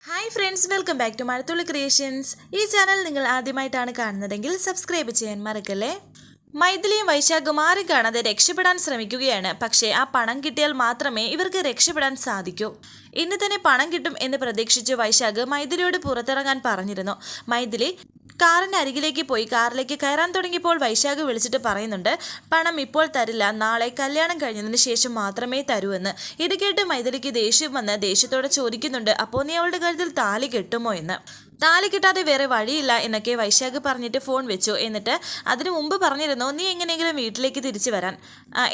Hi friends, welcome back to Mazhathulli creations. ഈ channel നിങ്ങൾ ആദ്യമായിട്ടാണ് കാണുന്നതെങ്കിൽ സബ്സ്ക്രൈബ് ചെയ്യാൻ മറക്കല്ലേ. മൈഥിലിയും വൈശാഖും ആരും കാണാതെ രക്ഷപ്പെടാൻ ശ്രമിക്കുകയാണ്. പക്ഷേ ആ പണം കിട്ടിയാൽ മാത്രമേ ഇവർക്ക് രക്ഷപ്പെടാൻ സാധിക്കൂ. ഇന്ന് തന്നെ പണം കിട്ടും എന്ന് പ്രതീക്ഷിച്ച് വൈശാഖ് മൈഥിലിയോട് പുറത്തിറങ്ങാൻ പറഞ്ഞിരുന്നു. മൈഥിലി കാറിൻ്റെ അരികിലേക്ക് പോയി കാറിലേക്ക് കയറാൻ തുടങ്ങിയപ്പോൾ വൈശാഖ് വിളിച്ചിട്ട് പറയുന്നുണ്ട്, പണം ഇപ്പോൾ തരില്ല, നാളെ കല്യാണം കഴിഞ്ഞതിന് ശേഷം മാത്രമേ തരൂ എന്ന്. ഇത് കേട്ട് മൈഥിലിക്ക് ദേഷ്യം വന്ന് ദേഷ്യത്തോടെ ചോദിക്കുന്നുണ്ട്, അപ്പോൾ നീ അവളുടെ കഴുത്തിൽ താലി കെട്ടുമോ എന്ന്. താലി കിട്ടാതെ വേറെ വഴിയില്ല എന്നൊക്കെ വൈശാഖ് പറഞ്ഞിട്ട് ഫോൺ വെച്ചു. എന്നിട്ട് അതിനു മുമ്പ് പറഞ്ഞിരുന്നു, നീ എങ്ങനെയെങ്കിലും വീട്ടിലേക്ക് തിരിച്ചു വരാൻ.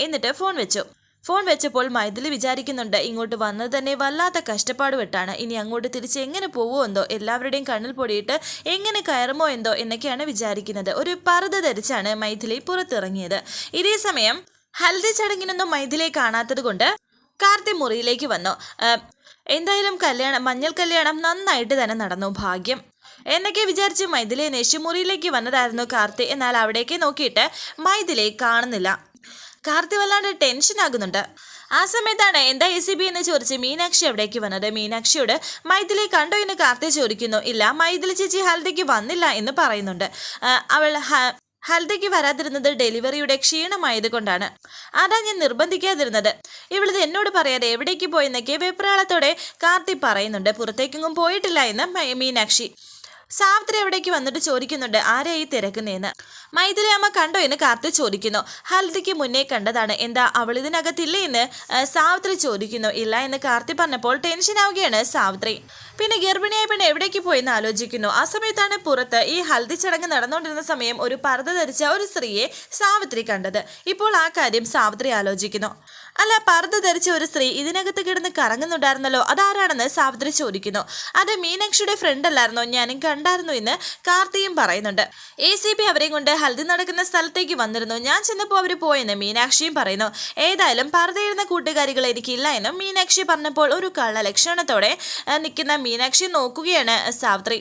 എന്നിട്ട് ഫോൺ വെച്ചു. ഫോൺ വെച്ചപ്പോൾ മൈഥിലി വിചാരിക്കുന്നുണ്ട്, ഇങ്ങോട്ട് വന്നത് തന്നെ വല്ലാത്ത കഷ്ടപ്പാട് വിട്ടാണ്. ഇനി അങ്ങോട്ട് തിരിച്ച് എങ്ങനെ പോവോ എന്തോ, എല്ലാവരുടെയും കണ്ണിൽ പൊടിയിട്ട് എങ്ങനെ കയറുമോ എന്തോ എന്നൊക്കെയാണ് വിചാരിക്കുന്നത്. ഒരു പർദ്ദ ധരിച്ചാണ് മൈഥിലി പുറത്തിറങ്ങിയത്. ഇതേ സമയം ഹൽദി ചടങ്ങിനൊന്നും മൈഥിലിയെ കാണാത്തത് കൊണ്ട് കാർത്തി മുറിയിലേക്ക് വന്നു. എന്തായാലും മഞ്ഞൾ കല്യാണം നന്നായിട്ട് തന്നെ നടന്നു, ഭാഗ്യം എന്നൊക്കെ വിചാരിച്ച് മൈഥിലിയെ അന്വേഷിച്ച് മുറിയിലേക്ക് വന്നതായിരുന്നു കാർത്തി. എന്നാൽ അവിടേക്ക് നോക്കിയിട്ട് മൈഥിലിയെ കാണുന്നില്ല. കാർത്തി വല്ലാണ്ട് ടെൻഷൻ ആകുന്നുണ്ട്. ആ സമയത്താണ് എന്താ ACB എന്ന് ചോദിച്ച് മീനാക്ഷി അവിടേക്ക് വന്നത്. മീനാക്ഷിയോട് മൈഥിലിയെ കണ്ടോ എന്ന് കാർത്തി ചോദിക്കുന്നു. ഇല്ല, മൈഥിലി ചേച്ചി ഹൽദിക്ക് വന്നില്ല എന്ന് പറയുന്നുണ്ട്. അവൾ ഹൽദിക്ക് വരാതിരുന്നത് ഡെലിവറിയുടെ ക്ഷീണമായത് കൊണ്ടാണ്. അതാ ഞാൻ നിർബന്ധിക്കാതിരുന്നത്. ഇവളിത് എന്നോട് പറയാതെ എവിടേക്ക് പോയെന്നൊക്കെ വെപ്രാളത്തോടെ കാർത്തി പറയുന്നുണ്ട്. പുറത്തേക്കെങ്ങും പോയിട്ടില്ല എന്ന് മീനാക്ഷി. സാവിത്രി എവിടേക്ക് വന്നിട്ട് ചോദിക്കുന്നുണ്ട്, ആരെയായി തിരക്കുന്നതെന്ന്. മൈഥിലി അമ്മ കണ്ടോ എന്ന് കാർത്തി ചോദിക്കുന്നു. ഹൽദിക്ക് മുന്നേ കണ്ടതാണ്, എന്താ അവൾ ഇതിനകത്തില്ലേ എന്ന് സാവിത്രി ചോദിക്കുന്നു. ഇല്ല എന്ന് കാർത്തി പറഞ്ഞപ്പോൾ ടെൻഷൻ ആവുകയാണ് സാവിത്രി. പിന്നെ ഗർഭിണിയായ പെണ്ണ് എവിടേക്ക് പോയെന്ന് ആലോചിക്കുന്നു. ആ സമയത്താണ് പുറത്ത് ഈ ഹൽദി ചടങ്ങ് നടന്നുകൊണ്ടിരുന്ന സമയം ഒരു പർദ്ദ ധരിച്ച ഒരു സ്ത്രീയെ സാവിത്രി കണ്ടത്. ഇപ്പോൾ ആ കാര്യം സാവിത്രി ആലോചിക്കുന്നു. അല്ല, പർദ്ദ ധരിച്ച ഒരു സ്ത്രീ ഇതിനകത്ത് കിടന്ന് കറങ്ങുന്നുണ്ടായിരുന്നല്ലോ, അതാരാണെന്ന് സാവിത്രി ചോദിക്കുന്നു. അത് മീനാക്ഷിയുടെ ഫ്രണ്ട് അല്ലായിരുന്നോ, ഞാനും കണ്ടായിരുന്നു എന്ന് കാർത്തിയും പറയുന്നുണ്ട്. ACB അവരെയും കൊണ്ട് ഹൽദി നടക്കുന്ന സ്ഥലത്തേക്ക് വന്നിരുന്നു, ഞാൻ ചെന്നപ്പോൾ അവർ പോയെന്ന് മീനാക്ഷിയും പറയുന്നു. ഏതായാലും പർദ്ദയിരുന്ന കൂട്ടുകാരികൾ എനിക്കില്ല എന്നും മീനാക്ഷി പറഞ്ഞപ്പോൾ ഒരു കള്ള ലക്ഷണത്തോടെ നിൽക്കുന്ന മീനാക്ഷി നോക്കുകയാണ് സാവിത്രി.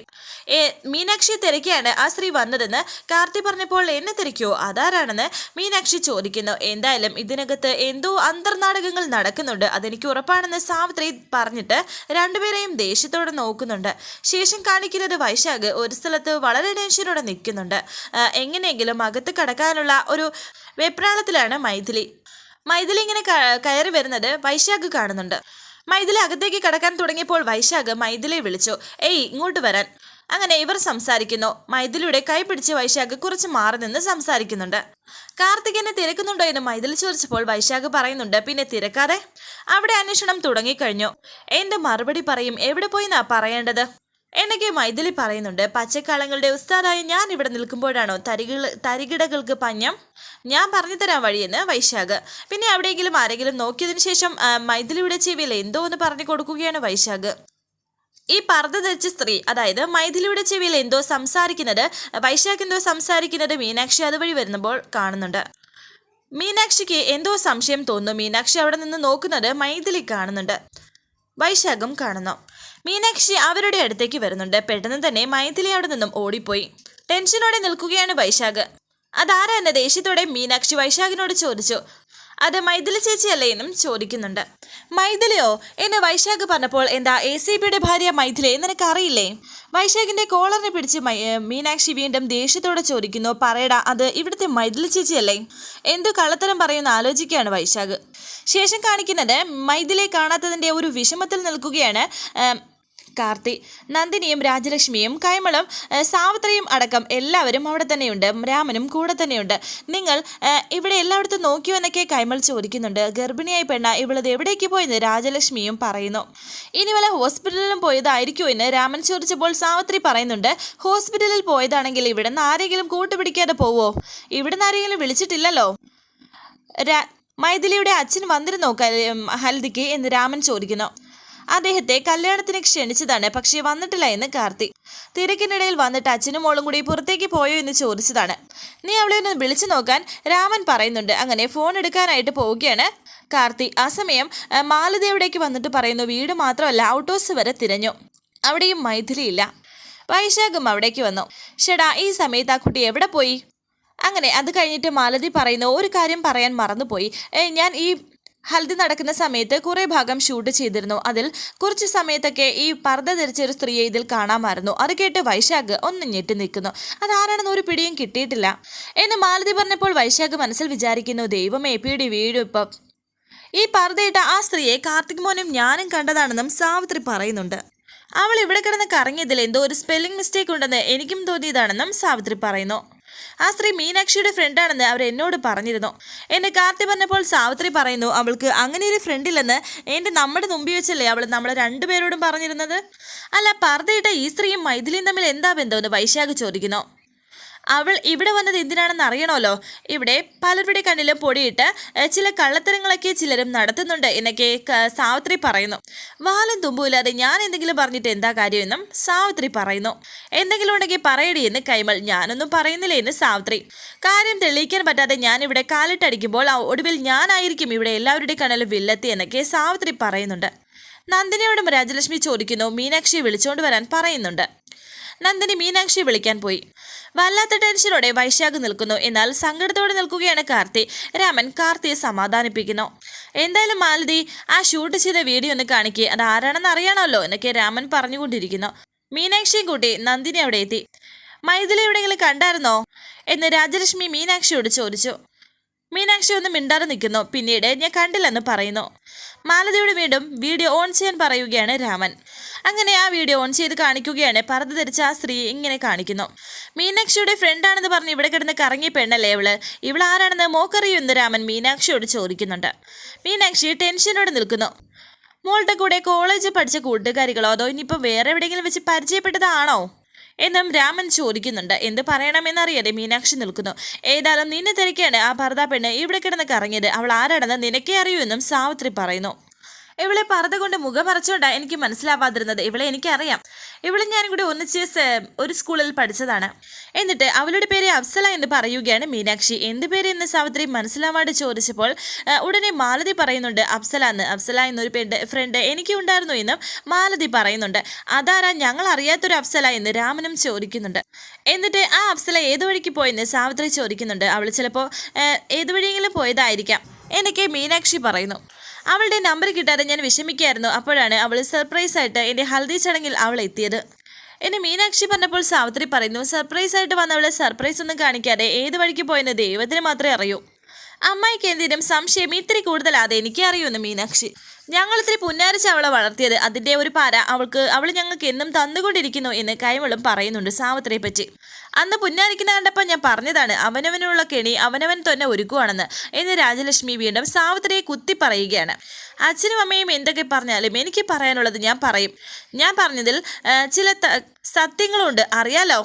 മീനാക്ഷി തിരക്കിയാണ് ആ സ്ത്രീ വന്നതെന്ന് കാർത്തി പറഞ്ഞപ്പോൾ എന്നെ തിരക്കിയോ, അതാരാണെന്ന് മീനാക്ഷി ചോദിക്കുന്നു. എന്തായാലും ഇതിനകത്ത് എന്തോ അന്തർനാടകങ്ങൾ നടക്കുന്നുണ്ട്, അതെനിക്ക് ഉറപ്പാണെന്ന് സാവിത്രി പറഞ്ഞിട്ട് രണ്ടുപേരെയും ദേഷ്യത്തോടെ നോക്കുന്നുണ്ട്. ശേഷം കാണിക്കുന്നത് വൈശാഖ് ഒരു സ്ഥലത്ത് വളരെ ടെൻഷനോടെ നിൽക്കുന്നുണ്ട്. എങ്ങനെയെങ്കിലും അകത്ത് കടക്കാനുള്ള ഒരു വെപ്രാളത്തിലാണ് മൈഥിലി. മൈഥിലി ഇങ്ങനെ കയറി വരുന്നത് വൈശാഖ് കാണുന്നുണ്ട്. മൈഥിലി അകത്തേക്ക് കടക്കാൻ തുടങ്ങിയപ്പോൾ വൈശാഖ് മൈഥിലിയെ വിളിച്ചു, ഏയ് ഇങ്ങോട്ട് വരാൻ. അങ്ങനെ ഇവർ സംസാരിക്കുന്നു. മൈഥിലിയുടെ കൈ പിടിച്ച് വൈശാഖ് കുറച്ച് മാറി നിന്ന് സംസാരിക്കുന്നുണ്ട്. കാർത്തികനെ തിരക്കുന്നുണ്ടോ എന്ന് മൈഥിലി ചോദിച്ചപ്പോൾ വൈശാഖ് പറയുന്നുണ്ട്, പിന്നെ തിരക്കാതെ, അവിടെ അന്വേഷണം തുടങ്ങിക്കഴിഞ്ഞു. എന്റെ മറുപടി പറയും, എവിടെ പോയിന്നാ പറയേണ്ടത് എന്നൊക്കെ മൈഥിലി പറയുന്നുണ്ട്. പച്ചക്കാളങ്ങളുടെ ഉസ്താദായ ഞാൻ ഇവിടെ നിൽക്കുമ്പോഴാണോ തരികിടകൾക്ക് പഞ്ഞം? ഞാൻ പറഞ്ഞു തരാൻ വഴിയെന്ന് വൈശാഖ്. പിന്നെ എവിടെയെങ്കിലും ആരെങ്കിലും നോക്കിയതിനു ശേഷം മൈഥിലിയുടെ ചെവിയിൽ എന്തോ എന്ന് പറഞ്ഞു കൊടുക്കുകയാണ് വൈശാഖ്. ഈ പർദ്ദ ധരിച്ച സ്ത്രീ, അതായത് മൈഥിലിയുടെ ചെവിയിൽ എന്തോ സംസാരിക്കുന്നത്, വൈശാഖ് എന്തോ സംസാരിക്കുന്നത് മീനാക്ഷി അതുവഴി വരുമ്പോൾ കാണുന്നുണ്ട്. മീനാക്ഷിക്ക് എന്തോ സംശയം തോന്നുന്നു. മീനാക്ഷി അവിടെ നിന്ന് നോക്കുന്നത് മൈഥിലി കാണുന്നുണ്ട്, വൈശാഖും കാണുന്നു. മീനാക്ഷി അവരുടെ അടുത്തേക്ക് വരുന്നുണ്ട്. പെട്ടെന്ന് തന്നെ മൈഥിലി അവിടെ നിന്നും ഓടിപ്പോയി. ടെൻഷനോടെ നിൽക്കുകയാണ് വൈശാഖ്. അതാരാ എന്ന ദേഷ്യത്തോടെ മീനാക്ഷി വൈശാഖിനോട് ചോദിച്ചു. അത് മൈഥിലി ചേച്ചിയല്ലേ എന്നും ചോദിക്കുന്നുണ്ട്. മൈഥിലിയോ എന്ന് വൈശാഖ് പറഞ്ഞപ്പോൾ, എന്താ ACBയുടെ ഭാര്യ മൈഥിലി നിനക്ക് അറിയില്ലേ? വൈശാഖിന്റെ കോളറിനെ പിടിച്ച് മീനാക്ഷി വീണ്ടും ദേഷ്യത്തോടെ ചോദിക്കുന്നു. പറയടാ, അത് ഇവിടുത്തെ മൈഥിലി ചേച്ചിയല്ലേ? എന്തു കള്ളത്തരം പറയുന്ന ആലോചിക്കുകയാണ് വൈശാഖ്. ശേഷം കാണിക്കുന്നത് മൈഥിലിയെ കാണാത്തതിന്റെ ഒരു വിഷമത്തിൽ നിൽക്കുകയാണ് കാർത്തി. നന്ദിനിയും രാജലക്ഷ്മിയും കൈമളും സാവിത്രിയും അടക്കം എല്ലാവരും അവിടെ തന്നെയുണ്ട്. രാമനും കൂടെ തന്നെയുണ്ട്. നിങ്ങൾ ഇവിടെ എല്ലായിടത്തും നോക്കിയോ എന്നൊക്കെ കൈമൾ ചോദിക്കുന്നുണ്ട്. ഗർഭിണിയായി പെണ്ണ, ഇവളത് എവിടേക്ക് പോയെന്ന് രാജലക്ഷ്മിയും പറയുന്നു. ഇനി വല്ല ഹോസ്പിറ്റലിലും പോയതായിരിക്കുമോ എന്ന് രാമൻ ചോദിച്ചപ്പോൾ സാവിത്രി പറയുന്നുണ്ട്, ഹോസ്പിറ്റലിൽ പോയതാണെങ്കിൽ ഇവിടെ നിന്ന് ആരെങ്കിലും കൂട്ടുപിടിക്കാതെ പോവോ? ഇവിടെ നിന്ന് ആരെങ്കിലും വിളിച്ചിട്ടില്ലല്ലോ. മൈഥിലിയുടെ അച്ഛൻ വന്നിരുന്നോ ഹൽദിക്ക് എന്ന് രാമൻ ചോദിക്കുന്നു. അദ്ദേഹത്തെ കല്യാണത്തിന് ക്ഷണിച്ചതാണ്, പക്ഷേ വന്നിട്ടില്ല എന്ന് കാർത്തി. തിരക്കിനിടയിൽ വന്നിട്ട് അച്ഛനും മോളും കൂടി പുറത്തേക്ക് പോയോ എന്ന് ചോദിച്ചതാണ്. നീ അവളെ ഒന്ന് വിളിച്ചു നോക്കാൻ രാമൻ പറയുന്നുണ്ട്. അങ്ങനെ ഫോൺ എടുക്കാനായിട്ട് പോവുകയാണ് കാർത്തി. ആ സമയം മാലതി അവിടേക്ക് വന്നിട്ട് പറയുന്നു, വീട് മാത്രമല്ല ഔട്ട് ഹൗസ് വരെ തിരഞ്ഞു, അവിടെയും മൈഥിലി ഇല്ല. വൈശാഖും അവിടേക്ക് വന്നു. ഷെടാ, ഈ സമയത്ത് ആ കുട്ടി എവിടെ പോയി? അങ്ങനെ അത് കഴിഞ്ഞിട്ട് മാലതി പറയുന്നു, ഒരു കാര്യം പറയാൻ മറന്നുപോയി, ഞാൻ ഈ ഹൽദി നടക്കുന്ന സമയത്ത് കുറേ ഭാഗം ഷൂട്ട് ചെയ്തിരുന്നു. അതിൽ കുറച്ച് സമയത്തൊക്കെ ഈ പർദ്ദ ധരിച്ച ഒരു സ്ത്രീയെ ഇതിൽ കാണാമായിരുന്നു. അത് കേട്ട് വൈശാഖ് ഒന്ന് ഞെട്ടി നിൽക്കുന്നു. അതാരാണെന്ന് ഒരു പിടിയും കിട്ടിയിട്ടില്ല എന്ന് മാലതി പറഞ്ഞപ്പോൾ വൈശാഖ് മനസ്സിൽ വിചാരിക്കുന്നു, ദൈവമേ പിടി വീഴും ഇപ്പം. ഈ പർദ്ദയിട്ട ആ സ്ത്രീയെ കാർത്തിക് മോനും ഞാനും കണ്ടതാണെന്നും സാവിത്രി പറയുന്നുണ്ട്. അവൾ ഇവിടെ കിടന്ന് കറങ്ങിയതിൽ എന്തോ ഒരു സ്പെല്ലിംഗ് മിസ്റ്റേക്ക് ഉണ്ടെന്ന് എനിക്കും തോന്നിയതാണെന്നും സാവിത്രി പറയുന്നു. ആ സ്ത്രീ മീനാക്ഷിയുടെ ഫ്രണ്ടാണെന്ന് അവർ എന്നോട് പറഞ്ഞിരുന്നു എന്നെ കാർത്തി പറഞ്ഞപ്പോൾ സാവിത്രി പറയുന്നു, അവൾക്ക് അങ്ങനെ ഒരു ഫ്രണ്ടില്ലെന്ന് നമ്മുടെ മുമ്പിൽ വെച്ചല്ലേ അവൾ നമ്മളെ രണ്ടുപേരോടും പറഞ്ഞിരുന്നത്. അല്ല, പർദ്ദയിട്ട ഈ സ്ത്രീയും മൈഥിലിയും തമ്മിൽ എന്താ ബന്ധമെന്ന് വൈശാഖ് ചോദിക്കുന്നു. അവൾ ഇവിടെ വന്നത് എന്തിനാണെന്ന് അറിയണമല്ലോ. ഇവിടെ പലരുടെ കണ്ണിലും പൊടിയിട്ട് ചില കള്ളത്തരങ്ങളൊക്കെ ചിലരും നടത്തുന്നുണ്ട് എന്നൊക്കെ സാവിത്രി പറയുന്നു. വാലും തുമ്പുമില്ലാതെ ഞാൻ എന്തെങ്കിലും പറഞ്ഞിട്ട് എന്താ കാര്യമെന്നും സാവിത്രി പറയുന്നു. എന്തെങ്കിലും ഉണ്ടെങ്കിൽ പറയടി എന്ന് കൈമൾ. ഞാനൊന്നും പറയുന്നില്ല എന്ന് സാവിത്രി. കാര്യം തെളിയിക്കാൻ പറ്റാതെ ഞാൻ ഇവിടെ കാലിട്ടടിക്കുമ്പോൾ ഒടുവിൽ ഞാനായിരിക്കും ഇവിടെ എല്ലാവരുടെ കണ്ണിലും വില്ലെത്തി എന്നൊക്കെ സാവിത്രി പറയുന്നുണ്ട്. നന്ദിനിയോടും രാജലക്ഷ്മി ചോദിക്കുന്നു. മീനാക്ഷിയെ വിളിച്ചുകൊണ്ട് വരാൻ പറയുന്നുണ്ട്. നന്ദിനി മീനാക്ഷിയെ വിളിക്കാൻ പോയി. വല്ലാത്ത ടെൻഷനോടെ വൈശാഖ് നിൽക്കുന്നു. എന്നാൽ സങ്കടത്തോടെ നിൽക്കുകയാണ് കാർത്തി. രാമൻ കാർത്തിയെ സമാധാനിപ്പിക്കുന്നു. എന്തായാലും മാലതി ആ ഷൂട്ട് ചെയ്ത വീഡിയോ ഒന്ന് കാണിക്കുക, അത് ആരാണെന്ന് അറിയണമല്ലോ എന്നൊക്കെ രാമൻ പറഞ്ഞുകൊണ്ടിരിക്കുന്നു. മീനാക്ഷിയും കൂട്ടി നന്ദിനി അവിടെ എത്തി. മൈഥിലി എവിടെയെങ്കിലും കണ്ടായിരുന്നോ എന്ന് രാജലക്ഷ്മി മീനാക്ഷിയോട് ചോദിച്ചു. മീനാക്ഷി ഒന്ന് മിണ്ടാതെ നിൽക്കുന്നു. പിന്നീട് ഞാൻ കണ്ടില്ലെന്ന് പറയുന്നു. മാലതിയോട് വീണ്ടും വീഡിയോ ഓൺ ചെയ്യാൻ പറയുകയാണ് രാമൻ. അങ്ങനെ ആ വീഡിയോ ഓൺ ചെയ്ത് കാണിക്കുകയാണ്. പർദ്ദ ധരിച്ച ആ സ്ത്രീ ഇങ്ങനെ കാണിക്കുന്നു. മീനാക്ഷിയുടെ ഫ്രണ്ടാണെന്ന് പറഞ്ഞ് ഇവിടെ കിടന്ന് കറങ്ങിയ പെണ്ണല്ലേ ഇവൾ ആരാണെന്ന് മോക്കറിയൂ എന്ന് രാമൻ മീനാക്ഷിയോട് ചോദിക്കുന്നുണ്ട്. മീനാക്ഷി ടെൻഷനോടെ നിൽക്കുന്നു. മോളുടെ കൂടെ കോളേജിൽ പഠിച്ച കൂട്ടുകാരികളോ അതോ ഇനിയിപ്പോൾ വേറെ എവിടെയെങ്കിലും വെച്ച് പരിചയപ്പെട്ടതാണോ എന്നും രാമൻ ചോദിക്കുന്നുണ്ട്. എന്ത് പറയണമെന്നറിയാതെ മീനാക്ഷി നിൽക്കുന്നു. ഏതായാലും നിന്നെ തിരക്കാണ് ആ പർദ്ദ പെണ്ണ് ഇവിടെ കിടന്ന് കറങ്ങിയത്. അവൾ ആരാണെന്ന് നിനക്കേ അറിയൂ എന്നും സാവിത്രി പറയുന്നു. ഇവളെ പർദ്ദ കൊണ്ട് മുഖം മറച്ചുകൊണ്ടാണ് എനിക്ക് മനസ്സിലാവാതിരുന്നത്. ഇവളെ എനിക്കറിയാം. ഇവളും ഞാനും കൂടി ഒന്നിച്ച് ഒരു സ്കൂളിൽ പഠിച്ചതാണ്. എന്നിട്ട് അവളുടെ പേര് അഫ്സല എന്ന് പറയുകയാണ് മീനാക്ഷി. എന്ത് പേര് എന്ന് സാവിത്രി മനസ്സിലാവാണ്ട് ചോദിച്ചപ്പോൾ ഉടനെ മാലതി പറയുന്നുണ്ട് അഫ്സല എന്ന്. അഫ്സല എന്നൊരു ഫ്രണ്ട് എനിക്ക് ഉണ്ടായിരുന്നു എന്നും മാലതി പറയുന്നുണ്ട്. അതാരാ ഞങ്ങൾ അറിയാത്തൊരു അഫ്സല എന്ന് രാമനും ചോദിക്കുന്നുണ്ട്. എന്നിട്ട് ആ അഫ്സല ഏതു വഴിക്ക് പോയെന്ന് സാവിത്രി ചോദിക്കുന്നുണ്ട്. അവൾ ചിലപ്പോൾ ഏതു വഴിയെങ്കിലും പോയതായിരിക്കാം എന്നൊക്കെ മീനാക്ഷി പറയുന്നു. അവളുടെ നമ്പർ കിട്ടാതെ ഞാൻ വിഷമിക്കായിരുന്നു. അപ്പോഴാണ് അവൾ സർപ്രൈസായിട്ട് എൻ്റെ ഹൽദി ചടങ്ങിൽ അവൾ എത്തിയത് എന്നെ മീനാക്ഷി പറഞ്ഞപ്പോൾ സാവിത്രി പറയുന്നു. സർപ്രൈസായിട്ട് വന്നവളെ സർപ്രൈസ് ഒന്നും കാണിക്കാതെ ഏത് വഴിക്ക് പോയെന്ന് ദൈവത്തിന് മാത്രമേ അറിയൂ. അമ്മായിക്ക് എന്തിനും സംശയം ഇത്തിരി കൂടുതലാതെ എനിക്ക് അറിയൂന്ന് മീനാക്ഷി. ഞങ്ങൾ ഇത്തിരി പുന്നാരിച്ച് അവളെ വളർത്തിയത്, അതിൻ്റെ ഒരു പാര അവൾ ഞങ്ങൾക്ക് എന്നും തന്നുകൊണ്ടിരിക്കുന്നു എന്ന് കൈമളും പറയുന്നുണ്ട് സാവിത്രിയെ പറ്റി. അന്ന് പുന്നാരിക്കുന്ന കണ്ടപ്പോൾ ഞാൻ പറഞ്ഞതാണ് അവനവനുള്ള കെണി അവനവൻ തന്നെ ഒരുക്കുവാണെന്ന് എന്ന് രാജലക്ഷ്മി വീണ്ടും സാവിത്രിയെ കുത്തി പറയുകയാണ്. അച്ഛനും അമ്മയും എന്തൊക്കെ പറഞ്ഞാലും എനിക്ക് പറയാനുള്ളത് ഞാൻ പറയും. ഞാൻ പറഞ്ഞതിൽ ചില സത്യങ്ങളുണ്ട് അറിയാലോ.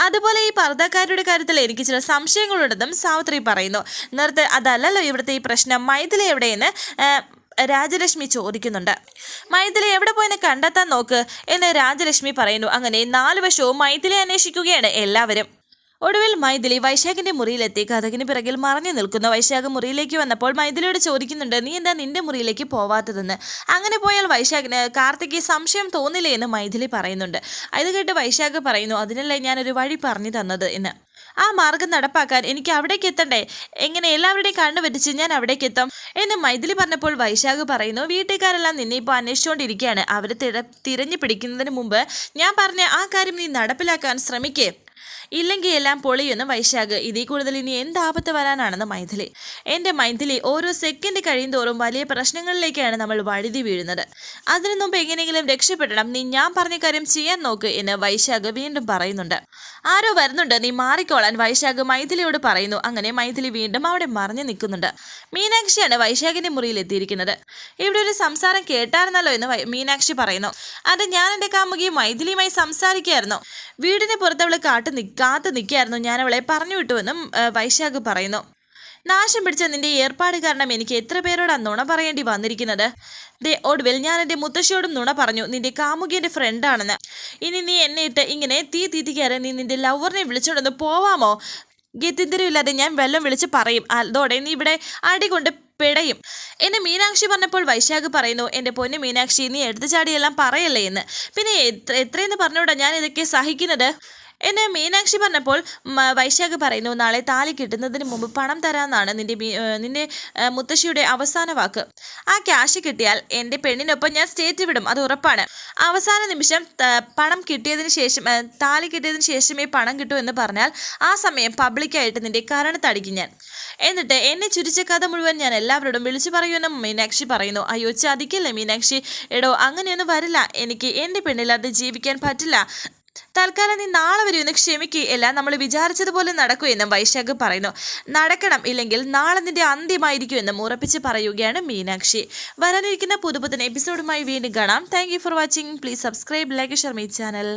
അതുപോലെ ഈ പർദ്ദക്കാരുടെ കാര്യത്തിൽ എനിക്ക് ചില സംശയങ്ങളുണ്ടെന്നും സാവിത്രി പറയുന്നു. നേരത്തെ അതല്ലല്ലോ ഇവിടുത്തെ ഈ പ്രശ്നം. മൈഥിലി എവിടെയെന്ന് രാജലക്ഷ്മി ചോദിക്കുന്നുണ്ട്. മൈഥിലി എവിടെ പോയെന്ന് കണ്ടെത്താൻ നോക്ക് എന്ന് രാജലക്ഷ്മി പറയുന്നു. അങ്ങനെ 4 വശവും മൈഥിലി അന്വേഷിക്കുകയാണ് എല്ലാവരും. ഒടുവിൽ മൈഥിലി വൈശാഖിന്റെ മുറിയിലെത്തി. കഥകിന് പിറകിൽ മറഞ്ഞു നിൽക്കുന്ന വൈശാഖ് മുറിയിലേക്ക് വന്നപ്പോൾ മൈഥിലിയോട് ചോദിക്കുന്നുണ്ട്, നീ എന്താ നിന്റെ മുറിയിലേക്ക് പോവാത്തതെന്ന്. അങ്ങനെ പോയാൽ കാർത്തിക്ക് സംശയം തോന്നില്ലേ എന്ന് മൈഥിലി പറയുന്നുണ്ട്. ഇത് കേട്ട് വൈശാഖ് പറയുന്നു, അതിനല്ലേ ഞാനൊരു വഴി പറഞ്ഞു തന്നത് എന്ന്. ആ മാർഗം നടപ്പാക്കാൻ എനിക്ക് അവിടേക്ക് എത്തണ്ടേ, എങ്ങനെ എല്ലാവരുടെയും കണ്ണുപറ്റിച്ച് ഞാൻ അവിടേക്ക് എത്തും എന്ന് മൈഥിലി പറഞ്ഞപ്പോൾ വൈശാഖ് പറയുന്നു, വീട്ടുകാരെല്ലാം നിന്നെ ഇപ്പോൾ അന്വേഷിച്ചുകൊണ്ടിരിക്കുകയാണ്. അവർ തിരഞ്ഞു പിടിക്കുന്നതിന് മുമ്പ് ഞാൻ പറഞ്ഞ ആ കാര്യം നീ നടപ്പിലാക്കാൻ ശ്രമിക്കേ, ഇല്ലെങ്കിൽ എല്ലാം പൊളിയെന്ന് വൈശാഖ്. ഇതിൽ കൂടുതൽ ഇനി എന്താപത്ത് വരാനാണെന്ന് മൈഥിലി. എൻ്റെ മൈഥിലി, ഓരോ സെക്കൻഡ് കഴിയുന്തോറും വലിയ പ്രശ്നങ്ങളിലേക്കാണ് നമ്മൾ വഴുതി വീഴുന്നത്. അതിനു മുമ്പ് എങ്ങനെയെങ്കിലും രക്ഷപ്പെടണം. നീ ഞാൻ പറഞ്ഞ കാര്യം ചെയ്യാൻ നോക്ക് എന്ന് വൈശാഖ് വീണ്ടും പറയുന്നുണ്ട്. ആരോ വരുന്നുണ്ട്, നീ മാറിക്കോളാൻ വൈശാഖ് മൈഥിലിയോട് പറയുന്നു. അങ്ങനെ മൈഥിലി വീണ്ടും അവിടെ മറിഞ്ഞു നിൽക്കുന്നുണ്ട്. മീനാക്ഷിയാണ് വൈശാഖിന്റെ മുറിയിൽ എത്തിയിരിക്കുന്നത്. ഇവിടെ ഒരു സംസാരം കേട്ടായിരുന്നല്ലോ എന്ന് മീനാക്ഷി പറയുന്നു. അത് ഞാൻ എൻ്റെ കാമുകിയും മൈഥിലിയുമായി സംസാരിക്കുകയായിരുന്നു. വീടിന് പുറത്തവള് കാത്തു നിൽക്കുകയായിരുന്നു. ഞാൻ അവളെ പറഞ്ഞു വിട്ടുവെന്നും വൈശാഖ് പറയുന്നു. നാശം പിടിച്ച നിന്റെ ഏർപ്പാട് കാരണം എനിക്ക് എത്ര പേരോടാണ് നുണ പറയേണ്ടി വന്നിരിക്കുന്നത്. ഒടുവിൽ ഞാൻ എൻ്റെ മുത്തശ്ശിയോടും നുണ പറഞ്ഞു, നിന്റെ കാമുകി എൻ്റെ ഫ്രണ്ടാണെന്ന്. ഇനി നീ എന്നെ ഇട്ട് ഇങ്ങനെ തീറ്റിക്കാരെ നീ നിന്റെ ലവറിനെ വിളിച്ചോണ്ടൊന്ന് പോവാമോ? ഗത്യന്തരമില്ലാതെ ഞാൻ വെള്ളം വിളിച്ച് പറയും. അതോടെ നീ ഇവിടെ അടി കൊണ്ട് പിടയും എന്നെ മീനാക്ഷി പറഞ്ഞപ്പോൾ വൈശാഖ് പറയുന്നു, എൻ്റെ പൊന്നു മീനാക്ഷി, നീ എടുത്തു ചാടിയെല്ലാം പറയല്ലേ എന്ന്. പിന്നെ എത്രയെന്ന് പറഞ്ഞുകൂടാ ഞാൻ ഇതൊക്കെ സഹിക്കുന്നത് എന്നെ മീനാക്ഷി പറഞ്ഞപ്പോൾ വൈശാഖ് പറയുന്നു, നാളെ താലി കിട്ടുന്നതിന് മുമ്പ് പണം തരാമെന്നാണ് നിന്റെ മുത്തശ്ശിയുടെ അവസാന വാക്ക്. ആ ക്യാഷ് കിട്ടിയാൽ എൻ്റെ പെണ്ണിനൊപ്പം ഞാൻ സ്റ്റേറ്റ് വിടും, അത് ഉറപ്പാണ്. അവസാന നിമിഷം പണം കിട്ടിയതിന് ശേഷം താലി കിട്ടിയതിന് ശേഷമേ പണം കിട്ടൂ എന്ന് പറഞ്ഞാൽ ആ സമയം പബ്ലിക്കായിട്ട് നിന്റെ കരണത്തടിക്കും ഞാൻ. എന്നിട്ട് എന്നെ ചുരിച്ച കഥ മുഴുവൻ ഞാൻ എല്ലാവരോടും വിളിച്ചു പറയുമെന്ന് മീനാക്ഷി പറയുന്നു. അയ്യോ ചതിക്കല്ലേ മീനാക്ഷി. എടോ അങ്ങനെയൊന്നും വരില്ല. എനിക്ക് എൻ്റെ പെണ്ണില്ലാതെ ജീവിക്കാൻ പറ്റില്ല. തൽക്കാലം നീ നാളെ വരെ ഒന്ന് ക്ഷമിക്കുക. എല്ലാം നമ്മൾ വിചാരിച്ചതുപോലെ നടക്കുമെന്നും വൈശാഖ് പറയുന്നു. നടക്കണം, ഇല്ലെങ്കിൽ നാളെ നിന്റെ അന്ത്യമായിരിക്കുമെന്നും ഉറപ്പിച്ച് പറയുകയാണ് മീനാക്ഷി. വരാനിരിക്കുന്ന പുതുപുത്തൻ എപ്പിസോഡുമായി വീണ്ടും കാണാം. Thank you for watching. Please subscribe, like, share my channel.